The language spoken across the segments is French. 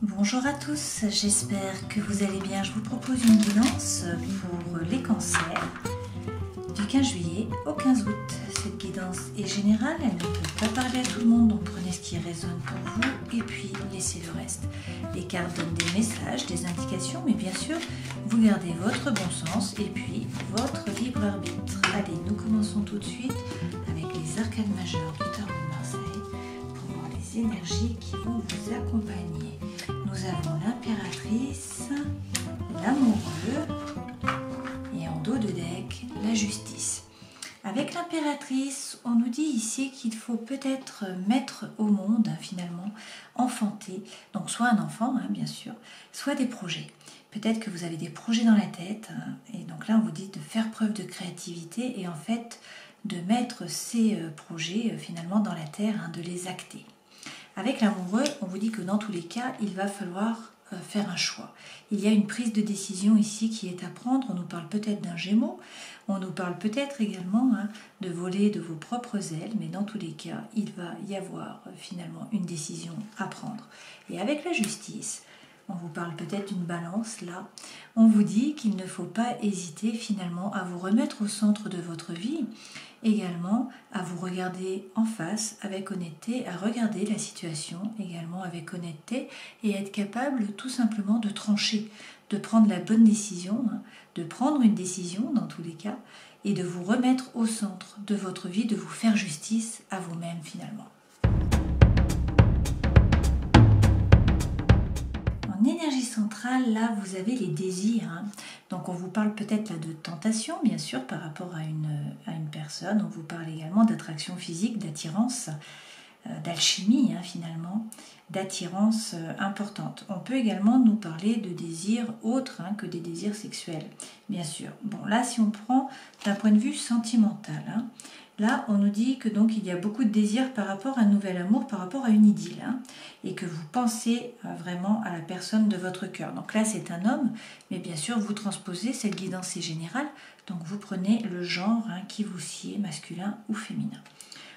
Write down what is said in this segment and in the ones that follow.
Bonjour à tous, j'espère que vous allez bien. Je vous propose une guidance pour les cancers du 15 juillet au 15 août. Cette guidance est générale, elle ne peut pas parler à tout le monde, donc prenez ce qui résonne pour vous et puis laissez le reste. Les cartes donnent des messages, des indications, mais bien sûr, vous gardez votre bon sens et puis votre libre arbitre. Allez, nous commençons tout de suite avec les arcanes majeures du tarot de Marseille pour voir les énergies qui vont vous accompagner. Nous avons l'impératrice, l'amoureux et en dos de deck, la justice. Avec l'impératrice, on nous dit ici qu'il faut peut-être mettre au monde, finalement, enfanter, donc soit un enfant, bien sûr, soit des projets. Peut-être que vous avez des projets dans la tête, et donc là on vous dit de faire preuve de créativité et en fait de mettre ces projets finalement dans la terre, de les acter. Avec l'amoureux, on vous dit que dans tous les cas, il va falloir faire un choix. Il y a une prise de décision ici qui est à prendre. On nous parle peut-être d'un Gémeaux, on nous parle peut-être également de voler de vos propres ailes, mais dans tous les cas, il va y avoir finalement une décision à prendre. Et avec la justice, on vous parle peut-être d'une balance là. On vous dit qu'il ne faut pas hésiter finalement à vous remettre au centre de votre vie, également à vous regarder en face avec honnêteté, à regarder la situation également avec honnêteté et être capable tout simplement de trancher, de prendre la bonne décision, de prendre une décision dans tous les cas et de vous remettre au centre de votre vie, de vous faire justice à vous-même finalement. En énergie centrale, là, vous avez les désirs. Donc, on vous parle peut-être là de tentation, bien sûr, par rapport à une personne. On vous parle également d'attraction physique, d'attirance, d'alchimie, finalement, d'attirance importante. On peut également nous parler de désirs autres que des désirs sexuels, bien sûr. Bon, là, si on prend d'un point de vue sentimental, là, on nous dit que donc il y a beaucoup de désirs par rapport à un nouvel amour, par rapport à une idylle, et que vous pensez vraiment à la personne de votre cœur. Donc là, c'est un homme, mais bien sûr, vous transposez, cette guidance est générale, donc vous prenez le genre qui vous sied, masculin ou féminin.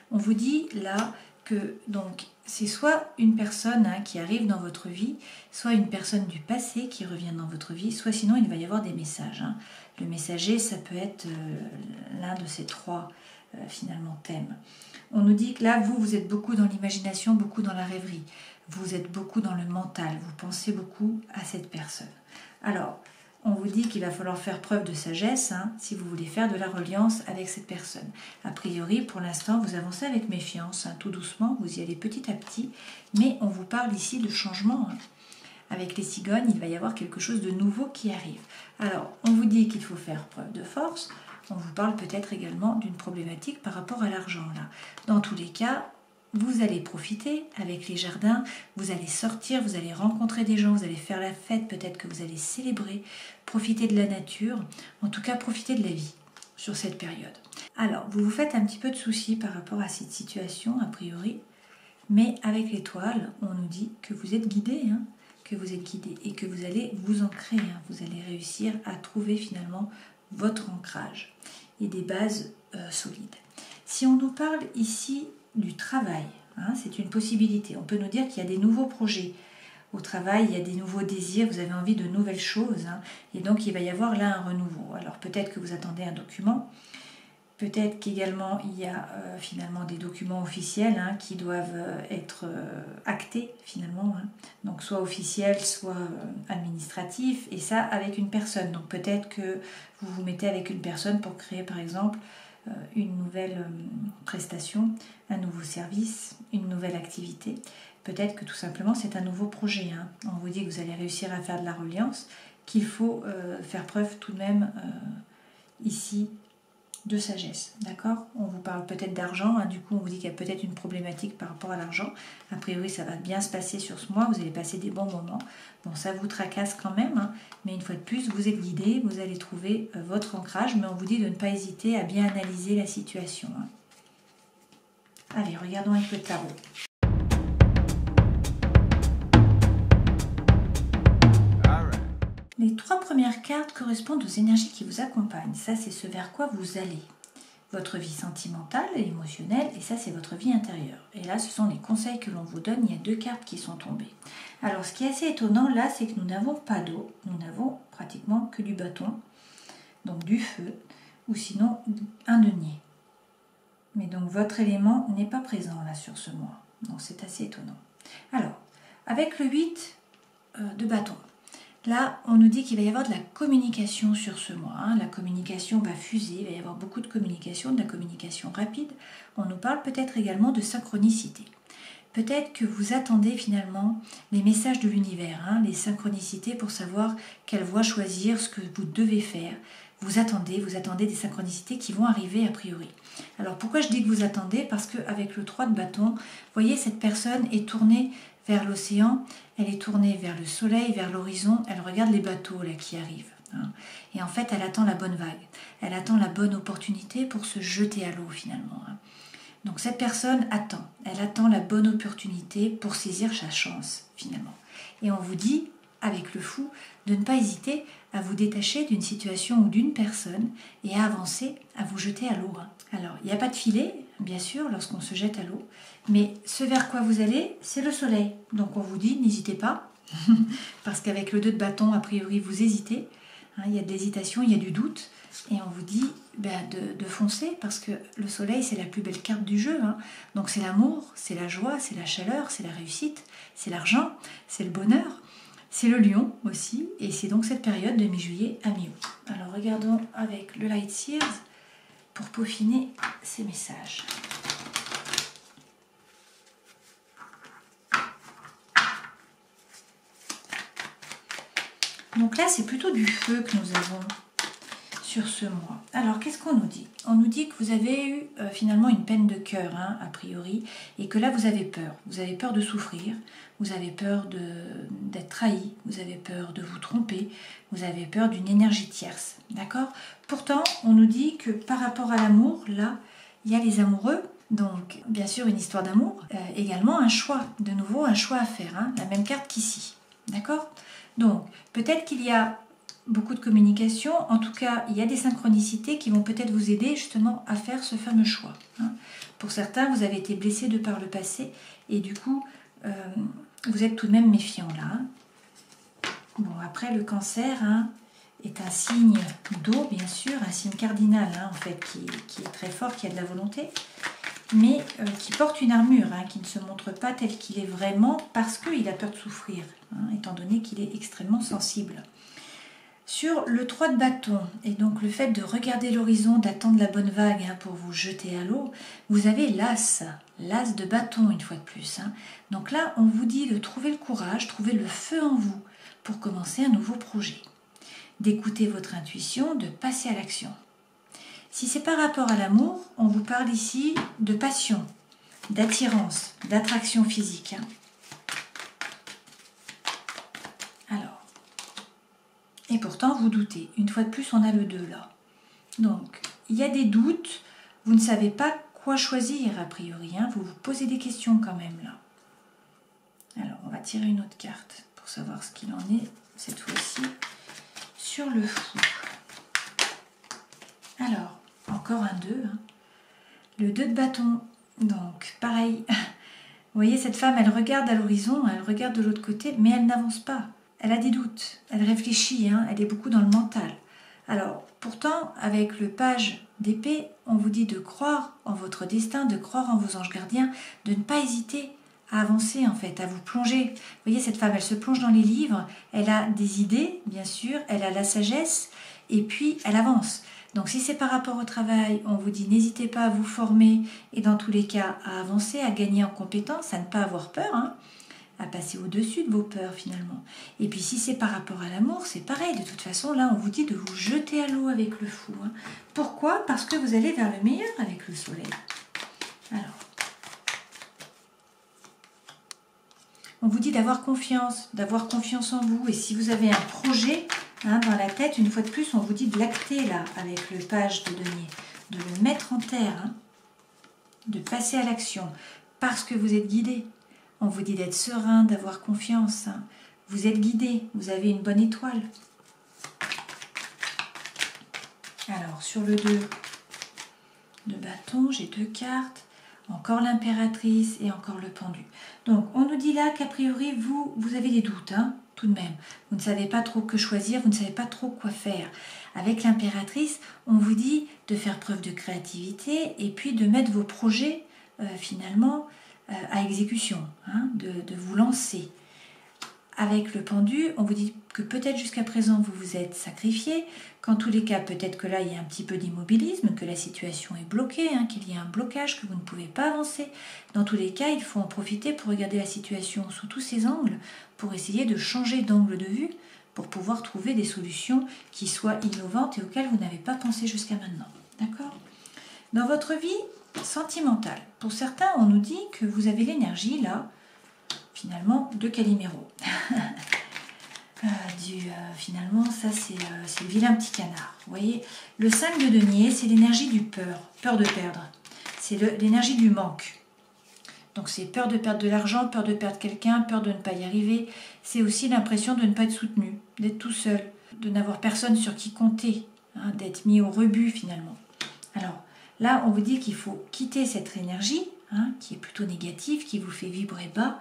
On vous dit là que donc c'est soit une personne qui arrive dans votre vie, soit une personne du passé qui revient dans votre vie, soit sinon il va y avoir des messages. Le messager, ça peut être l'un de ces trois finalement thème. On nous dit que là, vous êtes beaucoup dans l'imagination, beaucoup dans la rêverie. Vous êtes beaucoup dans le mental. Vous pensez beaucoup à cette personne. Alors, on vous dit qu'il va falloir faire preuve de sagesse si vous voulez faire de la reliance avec cette personne. A priori, pour l'instant, vous avancez avec méfiance, tout doucement, vous y allez petit à petit, mais on vous parle ici de changement. Avec les cigognes, il va y avoir quelque chose de nouveau qui arrive. Alors, on vous dit qu'il faut faire preuve de force. On vous parle peut-être également d'une problématique par rapport à l'argent. Dans tous les cas, vous allez profiter avec les jardins, vous allez sortir, vous allez rencontrer des gens, vous allez faire la fête, peut-être que vous allez célébrer, profiter de la nature, en tout cas profiter de la vie sur cette période. Alors, vous vous faites un petit peu de soucis par rapport à cette situation, a priori, mais avec l'étoile, on nous dit que vous êtes guidé, et que vous allez vous ancrer, vous allez réussir à trouver finalement votre ancrage et des bases solides. Si on nous parle ici du travail, c'est une possibilité. On peut nous dire qu'il y a des nouveaux projets. Au travail, il y a des nouveaux désirs, vous avez envie de nouvelles choses, et donc il va y avoir là un renouveau. Alors peut-être que vous attendez un document, peut-être qu'également il y a finalement des documents officiels qui doivent être actés finalement, donc soit officiels, soit administratifs, et ça avec une personne. Donc peut-être que vous vous mettez avec une personne pour créer par exemple une nouvelle prestation, un nouveau service, une nouvelle activité. Peut-être que tout simplement c'est un nouveau projet. On vous dit que vous allez réussir à faire de la reliance, qu'il faut faire preuve tout de même ici de sagesse, d'accord? On vous parle peut-être d'argent, du coup on vous dit qu'il y a peut-être une problématique par rapport à l'argent. A priori ça va bien se passer sur ce mois, vous allez passer des bons moments. Bon, ça vous tracasse quand même, mais une fois de plus vous êtes guidé, vous allez trouver votre ancrage, mais on vous dit de ne pas hésiter à bien analyser la situation. Allez, regardons un peu le tarot. Les trois premières cartes correspondent aux énergies qui vous accompagnent. Ça, c'est ce vers quoi vous allez. votre vie sentimentale et émotionnelle, et ça c'est votre vie intérieure. Et là ce sont les conseils que l'on vous donne, il y a 2 cartes qui sont tombées. Alors ce qui est assez étonnant là, c'est que nous n'avons pas d'eau, nous n'avons pratiquement que du bâton, donc du feu, ou sinon un denier. Mais donc votre élément n'est pas présent là sur ce mois, donc c'est assez étonnant. Alors, avec le 8 de bâton, là, on nous dit qu'il va y avoir de la communication sur ce mois. Hein. La communication va fuser, il va y avoir beaucoup de communication, de la communication rapide. On nous parle peut-être également de synchronicité. Peut-être que vous attendez finalement les messages de l'univers, hein, les synchronicités pour savoir quelle voie choisir, ce que vous devez faire. Vous attendez des synchronicités qui vont arriver a priori. Alors pourquoi je dis que vous attendez? Parce qu'avec le 3 de bâton, vous voyez, cette personne est tournée vers l'océan, elle est tournée vers le soleil, vers l'horizon, elle regarde les bateaux là qui arrivent. Hein. Et en fait, elle attend la bonne vague, elle attend la bonne opportunité pour se jeter à l'eau finalement. Hein. Donc cette personne attend, elle attend la bonne opportunité pour saisir sa chance finalement. Et on vous dit, avec le fou, de ne pas hésiter à vous détacher d'une situation ou d'une personne et à avancer, à vous jeter à l'eau. Hein. Alors, il n'y a pas de filet, bien sûr, lorsqu'on se jette à l'eau, mais ce vers quoi vous allez, c'est le soleil. Donc on vous dit, n'hésitez pas, parce qu'avec le 2 de bâton, a priori, vous hésitez. Hein, il y a de l'hésitation, il y a du doute, et on vous dit de foncer, parce que le soleil, c'est la plus belle carte du jeu. Hein. Donc c'est l'amour, c'est la joie, c'est la chaleur, c'est la réussite, c'est l'argent, c'est le bonheur. C'est le lion aussi, et c'est donc cette période de mi-juillet à mi-août. Alors regardons avec le Light Seers pour peaufiner ces messages. Donc là, c'est plutôt du feu que nous avons sur ce mois. Alors, qu'est-ce qu'on nous dit? On nous dit que vous avez eu finalement une peine de cœur, hein, a priori, et que là, vous avez peur. Vous avez peur de souffrir, vous avez peur d'être trahi, vous avez peur de vous tromper, vous avez peur d'une énergie tierce, d'accord? Pourtant, on nous dit que par rapport à l'amour, là, il y a les amoureux, donc bien sûr une histoire d'amour, également un choix, de nouveau un choix à faire, hein, la même carte qu'ici, d'accord? Donc, peut-être qu'il y a beaucoup de communication, en tout cas il y a des synchronicités qui vont peut-être vous aider justement à faire ce fameux choix. Hein. Pour certains, vous avez été blessés de par le passé et du coup vous êtes tout de même méfiant là. Hein. Bon, après le cancer hein, est un signe d'eau bien sûr, un signe cardinal hein, en fait qui est très fort, qui a de la volonté, mais qui porte une armure, hein, qui ne se montre pas tel qu'il est vraiment parce qu'il a peur de souffrir, hein, étant donné qu'il est extrêmement sensible. Sur le 3 de bâton, et donc le fait de regarder l'horizon, d'attendre la bonne vague hein, pour vous jeter à l'eau, vous avez l'as de bâton une fois de plus. Hein. Donc là, on vous dit de trouver le courage, trouver le feu en vous pour commencer un nouveau projet. D'écouter votre intuition, de passer à l'action. Si c'est par rapport à l'amour, on vous parle ici de passion, d'attirance, d'attraction physique. Hein. Alors, et pourtant, vous doutez. Une fois de plus, on a le 2 là. Donc, il y a des doutes. Vous ne savez pas quoi choisir, a priori. Hein. Vous vous posez des questions quand même, là. Alors, on va tirer une autre carte pour savoir ce qu'il en est, cette fois-ci, sur le fou. Alors, encore un 2. Hein. Le 2 de bâton. Donc, pareil. Vous voyez, cette femme, elle regarde à l'horizon, elle regarde de l'autre côté, mais elle n'avance pas. Elle a des doutes, elle réfléchit, hein, elle est beaucoup dans le mental. Alors, pourtant, avec le page d'épée, on vous dit de croire en votre destin, de croire en vos anges gardiens, de ne pas hésiter à avancer en fait, à vous plonger. Vous voyez, cette femme, elle se plonge dans les livres, elle a des idées, bien sûr, elle a la sagesse, et puis elle avance. Donc si c'est par rapport au travail, on vous dit n'hésitez pas à vous former, et dans tous les cas, à avancer, à gagner en compétences, à ne pas avoir peur, hein, à passer au-dessus de vos peurs finalement. Et puis si c'est par rapport à l'amour, c'est pareil. De toute façon, là, on vous dit de vous jeter à l'eau avec le fou. Hein. Pourquoi? Parce que vous allez vers le meilleur avec le soleil. Alors, on vous dit d'avoir confiance en vous. Et si vous avez un projet hein, dans la tête, une fois de plus, on vous dit de l'acter là, avec le page de denier, de le mettre en terre, hein, de passer à l'action, parce que vous êtes guidé. On vous dit d'être serein, d'avoir confiance. Hein. Vous êtes guidé, vous avez une bonne étoile. Alors, sur le 2, de bâton, j'ai 2 cartes, encore l'impératrice et encore le pendu. Donc on nous dit là qu'a priori vous avez des doutes, hein, tout de même. Vous ne savez pas trop que choisir, vous ne savez pas trop quoi faire. Avec l'impératrice, on vous dit de faire preuve de créativité et puis de mettre vos projets finalement à exécution, hein, de vous lancer. Avec le pendu, on vous dit que peut-être jusqu'à présent vous vous êtes sacrifié, qu'en tous les cas peut-être que là il y a un petit peu d'immobilisme, que la situation est bloquée, hein, qu'il y a un blocage, que vous ne pouvez pas avancer. Dans tous les cas, il faut en profiter pour regarder la situation sous tous ses angles, pour essayer de changer d'angle de vue, pour pouvoir trouver des solutions qui soient innovantes et auxquelles vous n'avez pas pensé jusqu'à maintenant. D'accord ? Dans votre vie sentimentale, pour certains on nous dit que vous avez l'énergie là, finalement, de Calimero. Finalement, ça c'est le vilain petit canard. Vous voyez, le 5 de denier, c'est l'énergie du peur de perdre. C'est l'énergie du manque. Donc c'est peur de perdre de l'argent, peur de perdre quelqu'un, peur de ne pas y arriver. C'est aussi l'impression de ne pas être soutenu, d'être tout seul, de n'avoir personne sur qui compter, hein, d'être mis au rebut finalement. Alors là, on vous dit qu'il faut quitter cette énergie, hein, qui est plutôt négative, qui vous fait vibrer bas.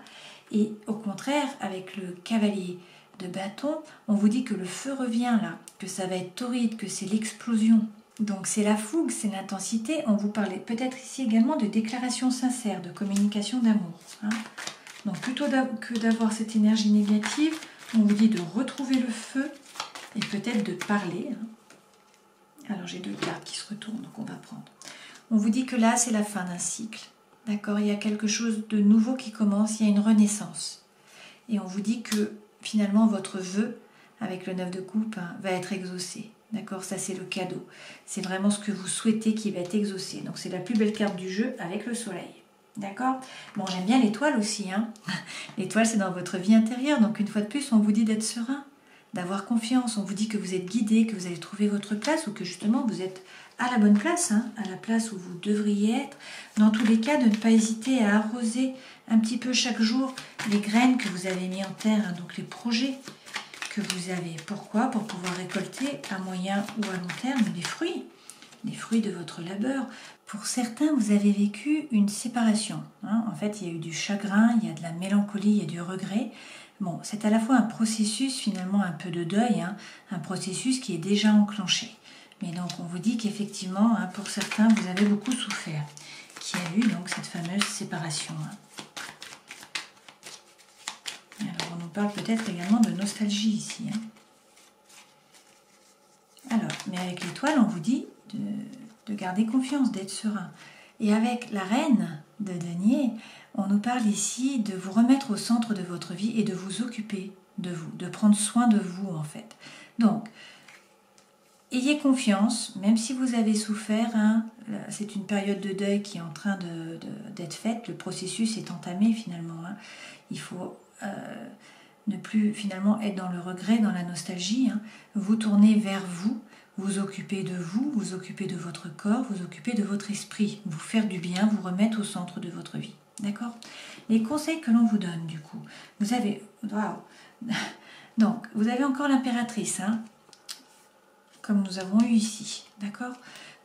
Et au contraire, avec le cavalier de bâton, on vous dit que le feu revient là, que ça va être torride, que c'est l'explosion. Donc c'est la fougue, c'est l'intensité. On vous parlait peut-être ici également de déclaration sincère, de communication d'amour. Hein. Donc plutôt que d'avoir cette énergie négative, on vous dit de retrouver le feu et peut-être de parler. Hein. Alors j'ai 2 cartes qui se retournent, donc on va prendre. On vous dit que là, c'est la fin d'un cycle. D'accord, il y a quelque chose de nouveau qui commence, il y a une renaissance. Et on vous dit que finalement votre vœu, avec le 9 de coupe, hein, va être exaucé. D'accord, ça c'est le cadeau. C'est vraiment ce que vous souhaitez qui va être exaucé. Donc c'est la plus belle carte du jeu avec le soleil. D'accord ? Bon, j'aime bien l'étoile aussi. Hein. L'étoile, c'est dans votre vie intérieure. Donc une fois de plus, on vous dit d'être serein, d'avoir confiance. On vous dit que vous êtes guidé, que vous allez trouver votre place ou que justement vous êtes à la bonne place, hein, à la place où vous devriez être. Dans tous les cas, de ne pas hésiter à arroser un petit peu chaque jour les graines que vous avez mis en terre, hein, donc les projets que vous avez. Pourquoi ? Pour pouvoir récolter à moyen ou à long terme les fruits de votre labeur. Pour certains, vous avez vécu une séparation. Hein. En fait, il y a eu du chagrin, il y a de la mélancolie, il y a du regret. Bon, c'est à la fois un processus finalement un peu de deuil, hein, un processus qui est déjà enclenché. Mais donc on vous dit qu'effectivement, hein, pour certains, vous avez beaucoup souffert, qu'il y a eu donc cette fameuse séparation. Hein. Alors on nous parle peut-être également de nostalgie ici. Hein. Alors, mais avec l'étoile, on vous dit de garder confiance, d'être serein. Et avec la reine de denier, on nous parle ici de vous remettre au centre de votre vie et de vous occuper de vous, de prendre soin de vous en fait. Donc, ayez confiance, même si vous avez souffert, hein, c'est une période de deuil qui est en train d'être faite, le processus est entamé finalement. Hein. Il faut ne plus finalement être dans le regret, dans la nostalgie, hein. Vous tournez vers vous, vous occuper de vous, vous occuper de votre corps, vous occuper de votre esprit, vous faire du bien, vous remettre au centre de votre vie. D'accord ? Les conseils que l'on vous donne du coup, vous avez... Waouh. Donc, vous avez encore l'impératrice, hein, comme nous avons eu ici, d'accord ?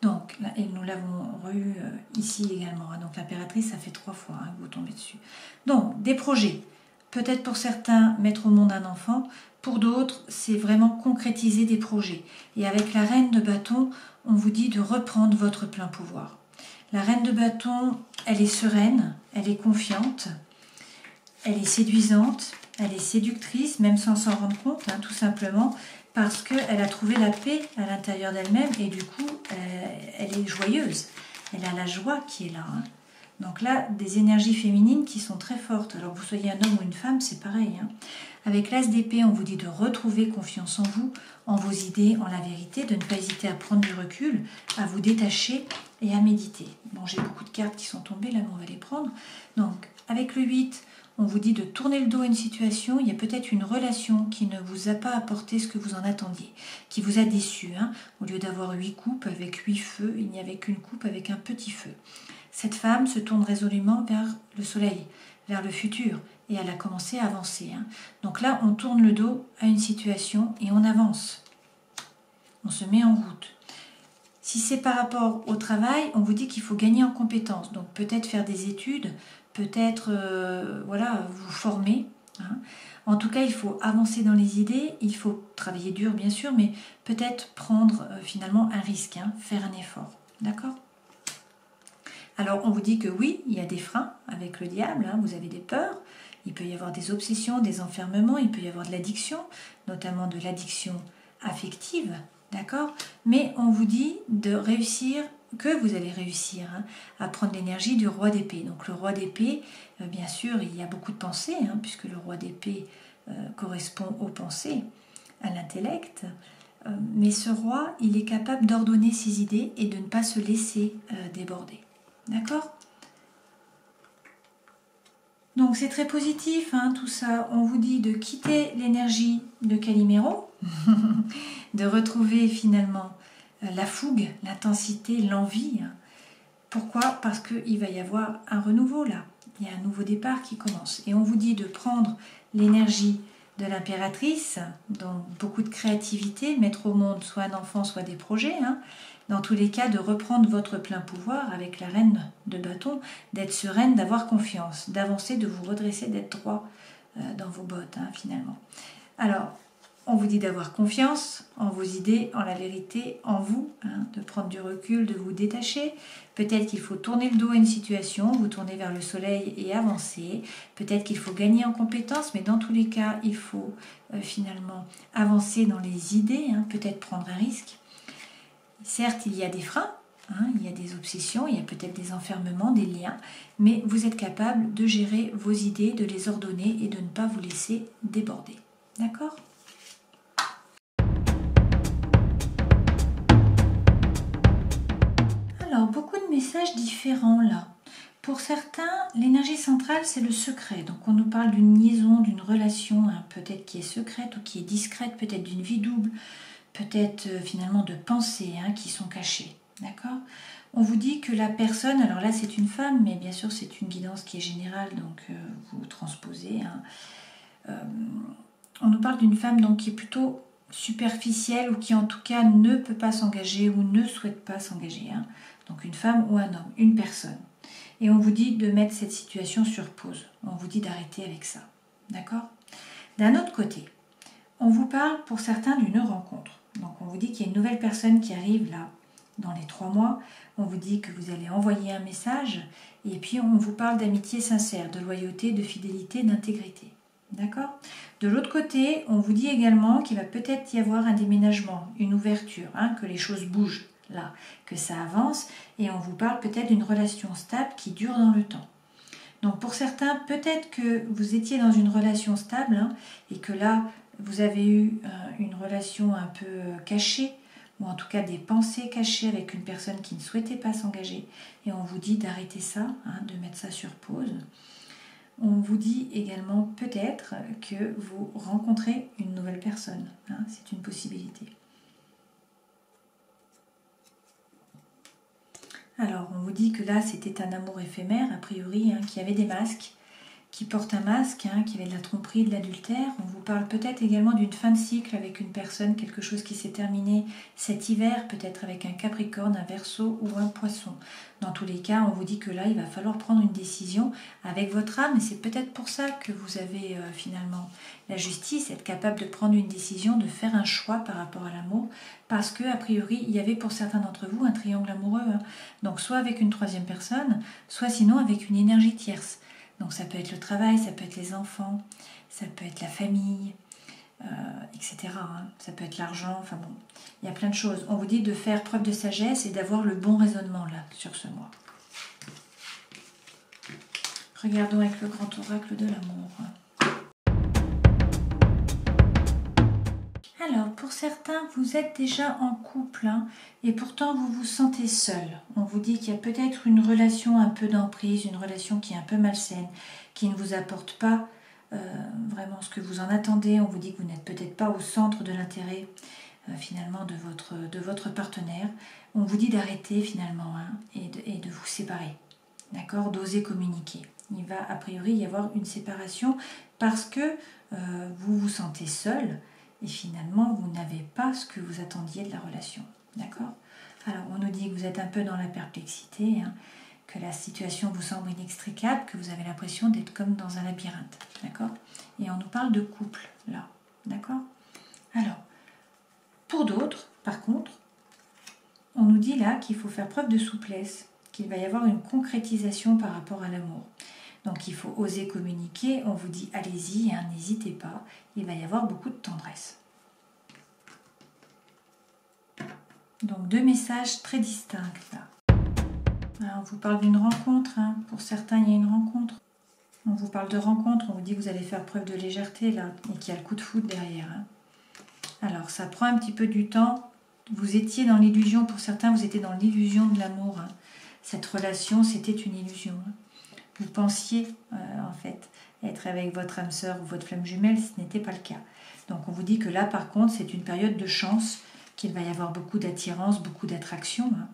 Donc, là, et nous l'avons eu ici également, hein, donc l'impératrice, ça fait 3 fois hein, que vous tombez dessus. Donc, des projets, peut-être pour certains, mettre au monde un enfant, pour d'autres, c'est vraiment concrétiser des projets. Et avec la reine de bâton, on vous dit de reprendre votre plein pouvoir. La reine de bâton, elle est sereine, elle est confiante, elle est séduisante, elle est séductrice, même sans s'en rendre compte, hein, tout simplement, parce qu'elle a trouvé la paix à l'intérieur d'elle-même et du coup, elle est joyeuse. Elle a la joie qui est là. Hein. Donc là, des énergies féminines qui sont très fortes. Alors que vous soyez un homme ou une femme, c'est pareil. Hein. Avec l'as d'épée, on vous dit de retrouver confiance en vous, en vos idées, en la vérité, de ne pas hésiter à prendre du recul, à vous détacher et à méditer. Bon, j'ai beaucoup de cartes qui sont tombées, là, mais on va les prendre. Donc, avec le 8, on vous dit de tourner le dos à une situation, il y a peut-être une relation qui ne vous a pas apporté ce que vous en attendiez, qui vous a déçu. Hein. Au lieu d'avoir 8 coupes avec 8 feux, il n'y avait qu'une coupe avec un petit feu. Cette femme se tourne résolument vers le soleil, vers le futur, et elle a commencé à avancer. Hein. Donc là, on tourne le dos à une situation et on avance. On se met en route. Si c'est par rapport au travail, on vous dit qu'il faut gagner en compétences. Donc peut-être faire des études, peut-être voilà, vous former. Hein. En tout cas, il faut avancer dans les idées, il faut travailler dur bien sûr, mais peut-être prendre finalement un risque, hein, faire un effort. D'accord ? Alors on vous dit que oui, il y a des freins avec le diable, hein, vous avez des peurs, il peut y avoir des obsessions, des enfermements, il peut y avoir de l'addiction, notamment de l'addiction affective, d'accord ? Mais on vous dit de réussir, que vous allez réussir hein, à prendre l'énergie du roi d'épée. Donc le roi d'épée, bien sûr, il y a beaucoup de pensées, hein, puisque le roi d'épée correspond aux pensées, à l'intellect. Mais ce roi, il est capable d'ordonner ses idées et de ne pas se laisser déborder. D'accord ? Donc c'est très positif, hein, tout ça. On vous dit de quitter l'énergie de Calimero, de retrouver finalement la fougue, l'intensité, l'envie. Pourquoi ? Parce qu'il va y avoir un renouveau là. Il y a un nouveau départ qui commence. Et on vous dit de prendre l'énergie de l'impératrice, donc beaucoup de créativité, mettre au monde soit un enfant, soit des projets. Hein. Dans tous les cas, de reprendre votre plein pouvoir avec la reine de bâton, d'être sereine, d'avoir confiance, d'avancer, de vous redresser, d'être droit dans vos bottes, hein, finalement. Alors, on vous dit d'avoir confiance en vos idées, en la vérité, en vous, hein, de prendre du recul, de vous détacher. Peut-être qu'il faut tourner le dos à une situation, vous tourner vers le soleil et avancer. Peut-être qu'il faut gagner en compétences, mais dans tous les cas, il faut finalement avancer dans les idées, hein, peut-être prendre un risque. Certes, il y a des freins, hein, il y a des obsessions, il y a peut-être des enfermements, des liens, mais vous êtes capable de gérer vos idées, de les ordonner et de ne pas vous laisser déborder. D'accord ? Alors, beaucoup de messages différents là. Pour certains, l'énergie centrale, c'est le secret. Donc, on nous parle d'une liaison, d'une relation, hein, peut-être qui est secrète ou qui est discrète, peut-être d'une vie double, peut-être finalement de pensées hein, qui sont cachées. D'accord ? On vous dit que la personne, alors là c'est une femme, mais bien sûr c'est une guidance qui est générale, donc vous transposez. Hein. On nous parle d'une femme donc, qui est plutôt superficielle ou qui en tout cas ne peut pas s'engager ou ne souhaite pas s'engager. Hein. Donc une femme ou un homme, une personne. Et on vous dit de mettre cette situation sur pause. On vous dit d'arrêter avec ça. D'accord ? D'un autre côté, on vous parle pour certains d'une rencontre. Donc on vous dit qu'il y a une nouvelle personne qui arrive là dans les 3 mois. On vous dit que vous allez envoyer un message et puis on vous parle d'amitié sincère, de loyauté, de fidélité, d'intégrité. D'accord ? De l'autre côté, on vous dit également qu'il va peut-être y avoir un déménagement, une ouverture, hein, que les choses bougent là, que ça avance et on vous parle peut-être d'une relation stable qui dure dans le temps. Donc pour certains, peut-être que vous étiez dans une relation stable hein, et que là, vous avez eu une relation un peu cachée, ou en tout cas des pensées cachées avec une personne qui ne souhaitait pas s'engager. Et on vous dit d'arrêter ça, hein, de mettre ça sur pause. On vous dit également peut-être que vous rencontrez une nouvelle personne. Hein, c'est une possibilité. Alors, on vous dit que là, c'était un amour éphémère, a priori, hein, qui avait des masques, qui porte un masque, hein, qui avait de la tromperie, de l'adultère. On vous parle peut-être également d'une fin de cycle avec une personne, quelque chose qui s'est terminé cet hiver, peut-être avec un Capricorne, un Verseau ou un Poisson. Dans tous les cas, on vous dit que là, il va falloir prendre une décision avec votre âme, et c'est peut-être pour ça que vous avez finalement la justice, être capable de prendre une décision, de faire un choix par rapport à l'amour, parce que a priori, il y avait pour certains d'entre vous un triangle amoureux, hein. Donc soit avec une troisième personne, soit sinon avec une énergie tierce. Donc ça peut être le travail, ça peut être les enfants, ça peut être la famille, etc. Hein. Ça peut être l'argent, enfin bon, il y a plein de choses. On vous dit de faire preuve de sagesse et d'avoir le bon raisonnement là, sur ce mois. Regardons avec le grand oracle de l'amour. Alors, pour certains, vous êtes déjà en couple hein, et pourtant vous vous sentez seul. On vous dit qu'il y a peut-être une relation un peu d'emprise, une relation qui est un peu malsaine, qui ne vous apporte pas vraiment ce que vous en attendez. On vous dit que vous n'êtes peut-être pas au centre de l'intérêt finalement de votre partenaire. On vous dit d'arrêter finalement hein, et de vous séparer, d'accord, d'oser communiquer. Il va a priori y avoir une séparation parce que vous vous sentez seul. Et finalement, vous n'avez pas ce que vous attendiez de la relation. D'accord ? Alors on nous dit que vous êtes un peu dans la perplexité, hein, que la situation vous semble inextricable, que vous avez l'impression d'être comme dans un labyrinthe, d'accord? Et on nous parle de couple, là, d'accord? Alors, pour d'autres, par contre, on nous dit là qu'il faut faire preuve de souplesse, qu'il va y avoir une concrétisation par rapport à l'amour. Donc il faut oser communiquer, on vous dit allez-y, hein, n'hésitez pas, il va y avoir beaucoup de tendresse. Donc 2 messages très distincts là. Alors, on vous parle d'une rencontre, hein. Pour certains il y a une rencontre. On vous parle de rencontre, on vous dit que vous allez faire preuve de légèreté là, et qu'il y a le coup de foudre derrière. Hein. Alors ça prend un petit peu du temps, vous étiez dans l'illusion, pour certains vous étiez dans l'illusion de l'amour. Hein. Cette relation c'était une illusion. Hein. Vous pensiez en fait être avec votre âme sœur ou votre flamme jumelle, ce n'était pas le cas. Donc on vous dit que là par contre c'est une période de chance, qu'il va y avoir beaucoup d'attirance, beaucoup d'attraction, hein,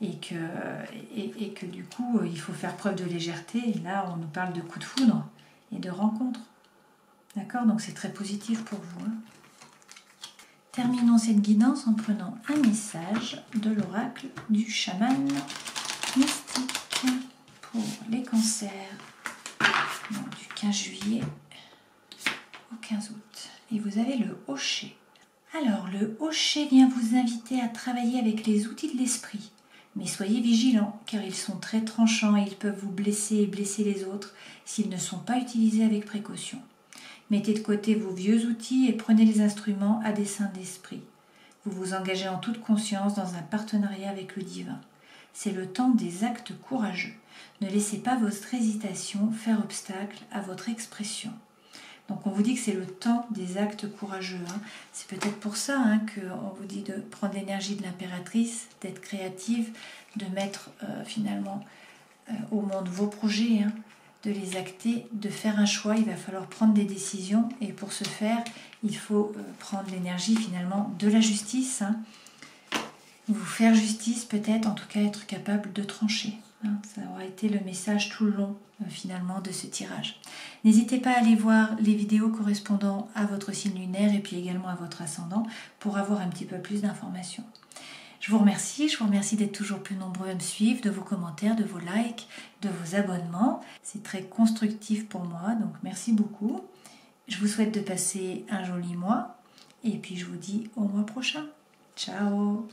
et que du coup il faut faire preuve de légèreté. Et là on nous parle de coup de foudre et de rencontre. D'accord? Donc c'est très positif pour vous. Hein. Terminons cette guidance en prenant un message de l'oracle du chaman mystique pour les cancers du 15 juillet au 15 août. Et vous avez le Hocher. Alors, le Hocher vient vous inviter à travailler avec les outils de l'esprit. Mais soyez vigilants, car ils sont très tranchants et ils peuvent vous blesser et blesser les autres s'ils ne sont pas utilisés avec précaution. Mettez de côté vos vieux outils et prenez les instruments à dessein d'esprit. Vous vous engagez en toute conscience dans un partenariat avec le divin. C'est le temps des actes courageux. Ne laissez pas votre hésitation faire obstacle à votre expression. Donc on vous dit que c'est le temps des actes courageux. Hein. C'est peut-être pour ça hein, qu'on vous dit de prendre l'énergie de l'impératrice, d'être créative, de mettre finalement au monde vos projets, hein, de les acter, de faire un choix. Il va falloir prendre des décisions et pour ce faire, il faut prendre l'énergie finalement de la justice. Hein. Vous faire justice peut-être, en tout cas être capable de trancher. Hein. Ça aura été le message tout le long finalement de ce tirage. N'hésitez pas à aller voir les vidéos correspondant à votre signe lunaire et puis également à votre ascendant pour avoir un petit peu plus d'informations. Je vous remercie d'être toujours plus nombreux à me suivre, de vos commentaires, de vos likes, de vos abonnements. C'est très constructif pour moi, donc merci beaucoup. Je vous souhaite de passer un joli mois et puis je vous dis au mois prochain. Ciao!